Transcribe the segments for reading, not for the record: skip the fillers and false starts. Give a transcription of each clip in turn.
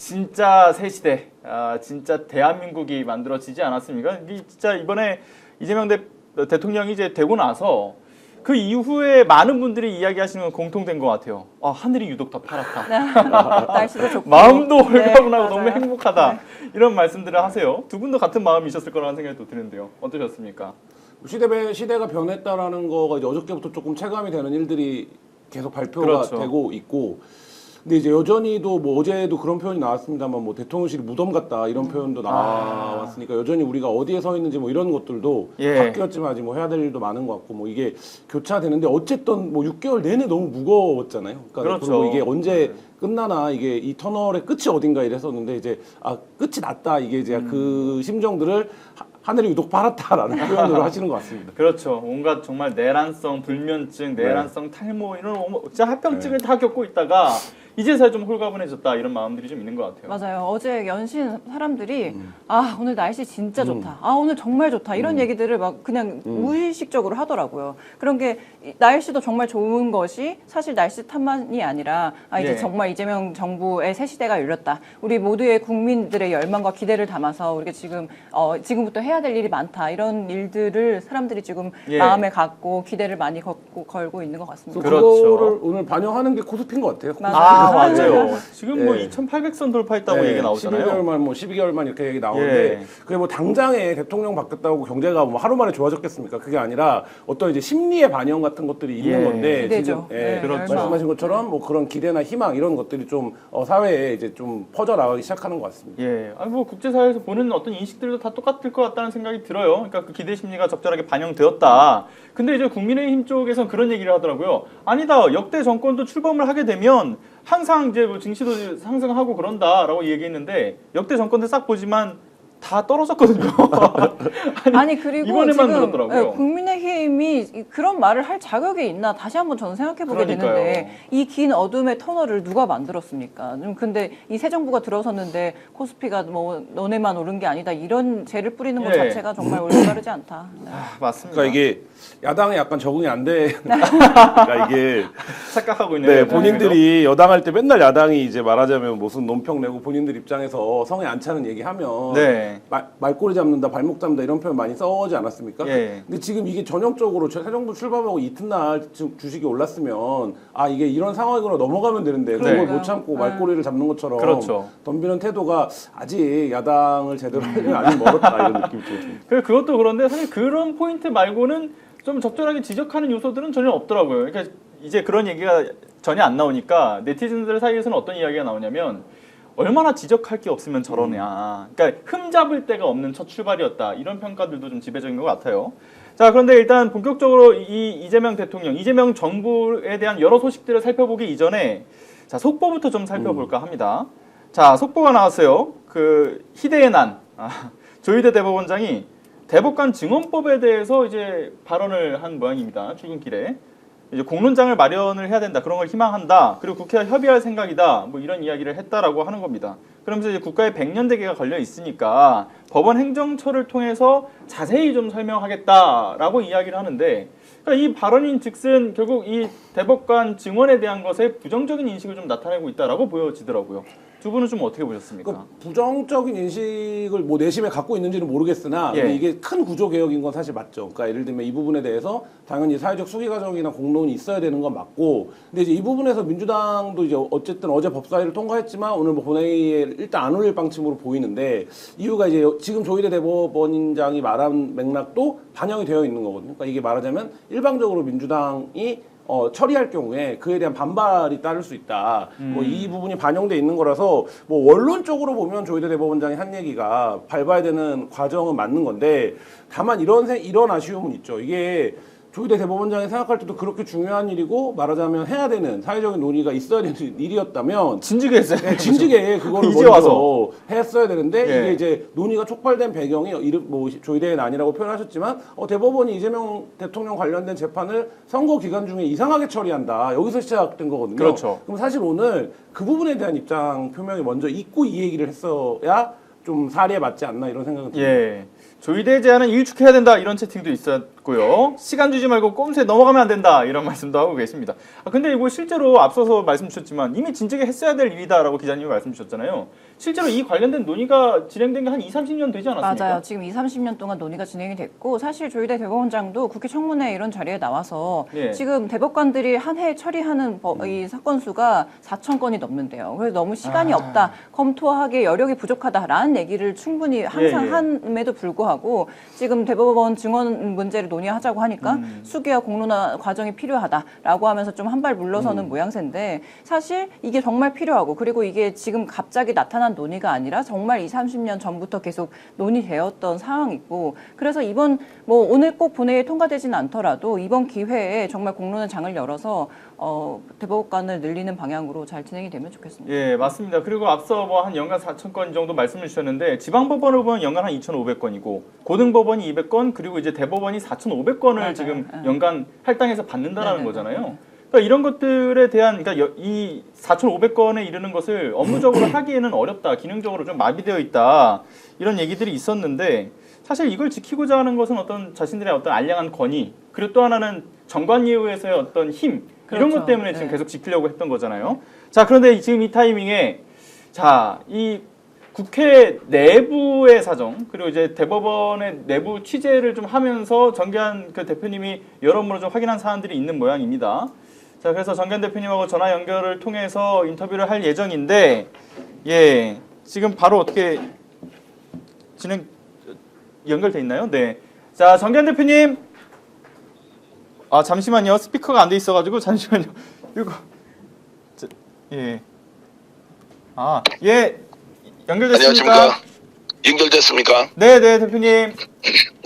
진짜 새 시대, 진짜 대한민국이 만들어지지 않았습니까? 진짜 이번에 이재명 대통령이 이제 되고 나서 그 이후에 많은 분들이 이야기하시는 건 공통된 것 같아요. 하늘이 유독 더 파랗다. 날씨도 좋고. 마음도 홀가분하고 네, 너무 맞아요. 행복하다. 네. 이런 말씀들을 하세요. 두 분도 같은 마음이셨을 거라는 생각이 또 드는데요. 어떠셨습니까? 시대가 변했다라는 거가 이제 어저께부터 조금 체감이 되는 일들이 계속 발표가 그렇죠. 되고 있고, 근데 이제 여전히도 뭐 어제도 그런 표현이 나왔습니다만 뭐 대통령실이 무덤 같다 이런 표현도 나왔으니까 여전히 우리가 어디에 서 있는지 뭐 이런 것들도 바뀌었지만 아직 뭐 해야 될 일도 많은 것 같고 뭐 이게 교차되는데 어쨌든 뭐 6개월 내내 너무 무거웠잖아요. 그러니까 그렇죠. 그리고 이게 언제 끝나나 이게 이 터널의 끝이 어딘가 이랬었는데 이제 끝이 났다 이게 이제 그 심정들을 하늘이 유독 파랗다라는 표현으로 하시는 것 같습니다. 그렇죠. 온갖 정말 내란성 불면증, 내란성 탈모 이런 진짜 합병증을 다 겪고 있다가 이제서야 좀 홀가분해졌다 이런 마음들이 좀 있는 것 같아요. 맞아요. 어제 연신 사람들이 오늘 날씨 진짜 좋다. 오늘 정말 좋다. 이런 얘기들을 막 그냥 무의식적으로 하더라고요. 그런 게 날씨도 정말 좋은 것이 사실 날씨 탓만이 아니라 이제 정말 이재명 정부의 새 시대가 열렸다. 우리 모두의 국민들의 열망과 기대를 담아서 우리가 지금부터 해야 될 일이 많다. 이런 일들을 사람들이 지금 마음에 갖고 기대를 많이 걸고 있는 것 같습니다. 그렇죠. 그거를 오늘 반영하는 게 코스피인 것 같아요. 맞아요. 지금 뭐 2,800선 돌파했다고 얘기 나오잖아요. 11개월만 뭐 12개월만 이렇게 얘기 나오는데 그게 뭐 당장에 대통령 바뀌었다고 경제가 뭐 하루 만에 좋아졌겠습니까? 그게 아니라 어떤 이제 심리의 반영 같은 것들이 있는 건데 기대죠. 지금 그렇죠. 말씀하신 것처럼 뭐 그런 기대나 희망 이런 것들이 좀 사회에 이제 좀 퍼져 나가기 시작하는 것 같습니다. 뭐 국제사회에서 보는 어떤 인식들도 다 똑같을 것 같다는 생각이 들어요. 그러니까 그 기대 심리가 적절하게 반영되었다. 근데 이제 국민의힘 쪽에서는 그런 얘기를 하더라고요. 아니다. 역대 정권도 출범을 하게 되면 항상 이제 뭐 증시도 상승하고 그런다라고 얘기했는데 역대 정권들 싹 보지만 다 떨어졌거든요. 아니 그리고 이번에만 지금 그렇더라고요. 국민의힘이 그런 말을 할 자격이 있나 다시 한번 저는 생각해보게 되는데 이 긴 어둠의 터널을 누가 만들었습니까? 근데 이 새 정부가 들어섰는데 코스피가 뭐 너네만 오른 게 아니다 이런 죄를 뿌리는 것 자체가 정말 올바르지 않다. 맞습니다. 그러니까 이게 야당에 약간 적응이 안 돼. 그러니까 이게 착각하고 있는 본인들이 여당할 때 맨날 야당이 이제 말하자면 무슨 논평 내고 본인들 입장에서 성에 안 차는 얘기하면 말꼬리 잡는다, 발목 잡는다 이런 표현 많이 써오지 않았습니까? 근데 지금 이게 전형적으로 새 정부 출범하고 이튿날 주식이 올랐으면 이게 이런 상황으로 넘어가면 되는데 그걸 못 참고 말꼬리를 잡는 것처럼 덤비는 태도가 아직 야당을 제대로 하려면 아직 멀었다 이런 느낌이 듭니다. 그것도 그런데 사실 그런 포인트 말고는 좀 적절하게 지적하는 요소들은 전혀 없더라고요. 그러니까 이제 그런 얘기가 전혀 안 나오니까 네티즌들 사이에서는 어떤 이야기가 나오냐면 얼마나 지적할 게 없으면 저러냐. 그러니까 흠잡을 데가 없는 첫 출발이었다. 이런 평가들도 좀 지배적인 것 같아요. 자, 그런데 일단 본격적으로 이재명 대통령, 이재명 정부에 대한 여러 소식들을 살펴보기 이전에 자, 속보부터 좀 살펴볼까 합니다. 자, 속보가 나왔어요. 그 희대의 난. 조희대 대법원장이 대법관 증언법에 대해서 이제 발언을 한 모양입니다. 출근길에. 이제 공론장을 마련을 해야 된다. 그런 걸 희망한다. 그리고 국회와 협의할 생각이다. 뭐 이런 이야기를 했다라고 하는 겁니다. 그러면서 이제 국가에 100년 대계가 걸려 있으니까 법원 행정처를 통해서 자세히 좀 설명하겠다라고 이야기를 하는데 그러니까 이 발언인 즉슨 결국 이 대법관 증언에 대한 것에 부정적인 인식을 좀 나타내고 있다라고 보여지더라고요. 두 분은 좀 어떻게 보셨습니까? 그러니까 부정적인 인식을 뭐 내심에 갖고 있는지는 모르겠으나 근데 이게 큰 구조 개혁인 건 사실 맞죠. 그러니까 예를 들면 이 부분에 대해서 당연히 사회적 수기 과정이나 공론이 있어야 되는 건 맞고, 근데 이제 이 부분에서 민주당도 이제 어쨌든 어제 법사위를 통과했지만 오늘 뭐 본회의에 일단 안 올릴 방침으로 보이는데 이유가 이제 지금 조희대 대법원장이 말한 맥락도 반영이 되어 있는 거거든요. 그러니까 이게 말하자면 일방적으로 민주당이 처리할 경우에 그에 대한 반발이 따를 수 있다. 뭐 이 부분이 반영돼 있는 거라서 뭐 원론적으로 보면 조희대 대법원장이 한 얘기가 밟아야 되는 과정은 맞는 건데 다만 이런 아쉬움은 있죠. 이게 조희대 대법원장이 생각할 때도 그렇게 중요한 일이고 말하자면 해야 되는 사회적인 논의가 있어야 되는 일이었다면 진지게 했어요. 네, 진지게 그거를 이제 먼저 와서 했어야 되는데 이게 이제 논의가 촉발된 배경이 뭐 조희대는 아니라고 표현하셨지만 대법원이 이재명 대통령 관련된 재판을 선거 기간 중에 이상하게 처리한다. 여기서 시작된 거거든요. 그렇죠. 그럼 사실 오늘 그 부분에 대한 입장 표명이 먼저 있고 이 얘기를 했어야 좀 사리에 맞지 않나 이런 생각은 듭니다. 조희대 제안은 일축해야 된다 이런 채팅도 있었고요. 시간 주지 말고 꼼수에 넘어가면 안 된다 이런 말씀도 하고 계십니다. 근데 이거 실제로 앞서서 말씀 주셨지만 이미 진작에 했어야 될 일이다라고 기자님이 말씀 주셨잖아요. 실제로 이 관련된 논의가 진행된 게 한 20-30년 되지 않았습니까? 맞아요. 지금 20-30년 동안 논의가 진행이 됐고 사실 조희대 대법원장도 국회 청문회 이런 자리에 나와서 예. 지금 대법관들이 한 해에 처리하는 이 사건 수가 4,000건이 넘는데요. 그래서 너무 시간이 없다, 검토하기에 여력이 부족하다라는 얘기를 충분히 항상 예, 예. 함에도 불구하고 지금 대법원 증언 문제를 논의하자고 하니까 수기와 공론화 과정이 필요하다라고 하면서 좀 한 발 물러서는 모양새인데 사실 이게 정말 필요하고 그리고 이게 지금 갑자기 나타난 논의가 아니라 정말 20-30년 전부터 계속 논의되었던 상황이고 그래서 이번 뭐 오늘 꼭 본회의에 통과되지는 않더라도 이번 기회에 정말 공론의 장을 열어서 대법관을 늘리는 방향으로 잘 진행이 되면 좋겠습니다. 예, 맞습니다. 그리고 앞서 뭐 한 연간 4,000건 정도 말씀을 주셨는데 지방법원을 보면 연간 한 2,500건이고 고등법원이 200건 그리고 이제 대법원이 4,500건을 맞아요. 지금 네. 연간 할당해서 받는다라는 네네네. 거잖아요. 그러니까 이런 것들에 대한 그러니까 이 4,500건에 이르는 것을 업무적으로 하기에는 어렵다, 기능적으로 좀 마비되어 있다 이런 얘기들이 있었는데 사실 이걸 지키고자 하는 것은 어떤 자신들의 어떤 알량한 권위 그리고 또 하나는 정관예우에서의 어떤 힘 이런 그렇죠. 것 때문에 지금 네. 계속 지키려고 했던 거잖아요. 자, 그런데 지금 이 타이밍에 자, 이 국회 내부의 사정 그리고 이제 대법원의 내부 취재를 좀 하면서 정기한 그 대표님이 여러모로 좀 확인한 사안들이 있는 모양입니다. 자, 그래서 정기한 대표님하고 전화 연결을 통해서 인터뷰를 할 예정인데, 예, 지금 바로 어떻게 연결돼 있나요? 네. 자, 정기한 대표님. 아, 잠시만요. 스피커가 안 돼 있어가지고 잠시만요. 이거 예. 아, 예. 연결됐습니까? 안녕하십니까? 연결됐습니까? 네, 네, 대표님. 네,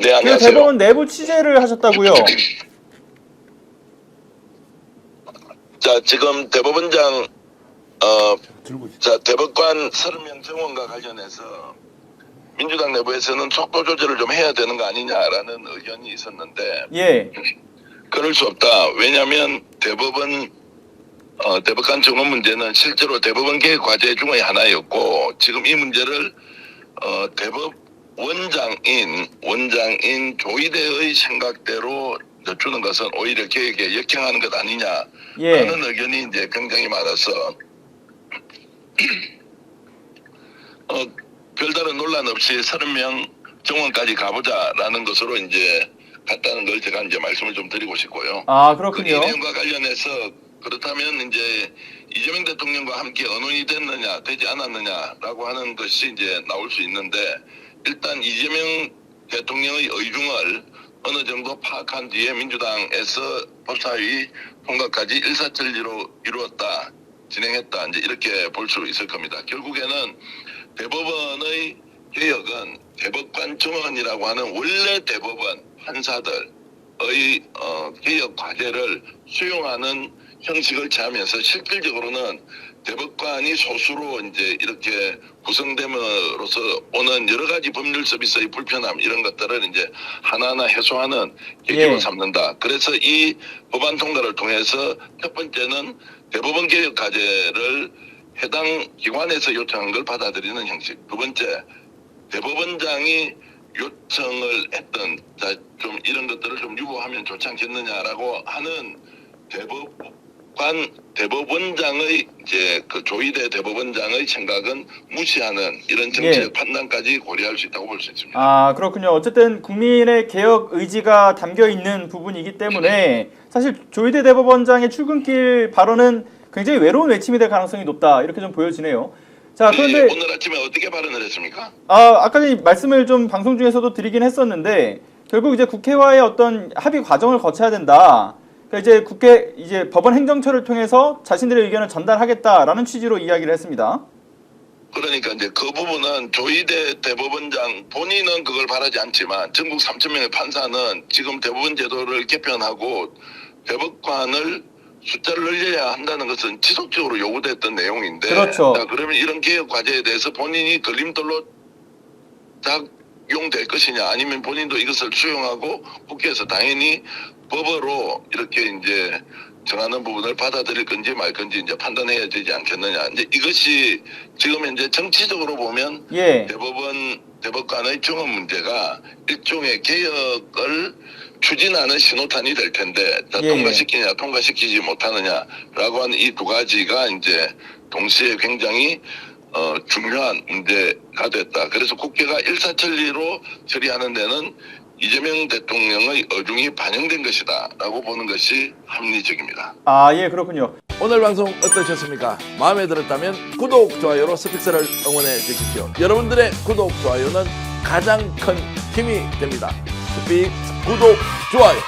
그 안녕하세요. 대법원 내부 취재를 하셨다고요? 자, 지금 대법원장, 들고 있어요. 자, 대법관 30명 정원과 관련해서 민주당 내부에서는 속도 조절을 좀 해야 되는 거 아니냐라는 의견이 있었는데, 예. 그럴 수 없다. 왜냐하면 대법관 정원 문제는 실제로 대법원 개혁 과제 중의 하나였고, 지금 이 문제를, 원장인 조희대의 생각대로 주는 것은 오히려 개혁에 역행하는 것 아니냐라는 예. 의견이 이제 굉장히 많아서 별다른 논란 없이 30명 정원까지 가보자라는 것으로 이제 갔다는 걸 제가 이제 말씀을 좀 드리고 싶고요. 아, 그 그렇군요. 이 내용과 관련해서 그렇다면 이제 이재명 대통령과 함께 언론이 됐느냐 되지 않았느냐라고 하는 것이 이제 나올 수 있는데 일단 이재명 대통령의 의중을 어느 정도 파악한 뒤에 민주당에서 법사위 통과까지 일사천리로 이루었다, 진행했다, 이제 이렇게 볼 수 있을 겁니다. 결국에는 대법원의 개혁은 대법관 정원이라고 하는 원래 대법원 판사들의 개혁 과제를 수용하는 형식을 취하면서 실질적으로는 대법관이 소수로 이제 이렇게 구성됨으로써 오는 여러 가지 법률 서비스의 불편함 이런 것들을 이제 하나하나 해소하는 계기로 예. 삼는다. 그래서 이 법안 통과를 통해서 첫 번째는 대법원 개혁 과제를 해당 기관에서 요청한 걸 받아들이는 형식. 두 번째, 대법원장이 요청을 했던 좀 이런 것들을 좀 유보하면 좋지 않겠느냐라고 하는 대법원장의 이제 그 조희대 대법원장의 생각은 무시하는 이런 정치적 예. 판단까지 고려할 수 있다고 볼 수 있습니다. 아, 그렇군요. 어쨌든 국민의 개혁 의지가 담겨 있는 부분이기 때문에 사실 조희대 대법원장의 출근길 발언은 굉장히 외로운 외침이 될 가능성이 높다. 이렇게 좀 보여지네요. 자, 그런데 오늘 아침에 어떻게 발언을 했습니까? 아까 전에 말씀을 좀 방송 중에서도 드리긴 했었는데 결국 이제 국회와의 어떤 합의 과정을 거쳐야 된다. 그러니까 이제 이제 법원 행정처를 통해서 자신들의 의견을 전달하겠다라는 취지로 이야기를 했습니다. 그러니까 이제 그 부분은 조희대 대법원장 본인은 그걸 바라지 않지만 전국 3,000명의 판사는 지금 대법원 제도를 개편하고 대법관을 숫자를 늘려야 한다는 것은 지속적으로 요구됐던 내용인데, 그렇죠. 자, 그러면 이런 개혁 과제에 대해서 본인이 걸림돌로 작용될 것이냐, 아니면 본인도 이것을 수용하고 국회에서 당연히 법으로 이렇게 이제 정하는 부분을 받아들일 건지 말 건지 이제 판단해야 되지 않겠느냐. 이제 이것이 지금 현재 정치적으로 보면 예. 대법관의 정원 문제가 일종의 개혁을 추진하는 신호탄이 될 텐데, 자, 예. 중요한 문제가 됐다. 그래서 국회가 일사천리로 처리하는 데는 이재명 대통령의 어중이 반영된 것이다라고 보는 것이 합리적입니다. 아, 예, 그렇군요. 오늘 방송 어떠셨습니까? 마음에 들었다면 구독, 좋아요로 스픽스를 응원해 주십시오. 여러분들의 구독, 좋아요는 가장 큰 힘이 됩니다. 스픽스 구독, 좋아요.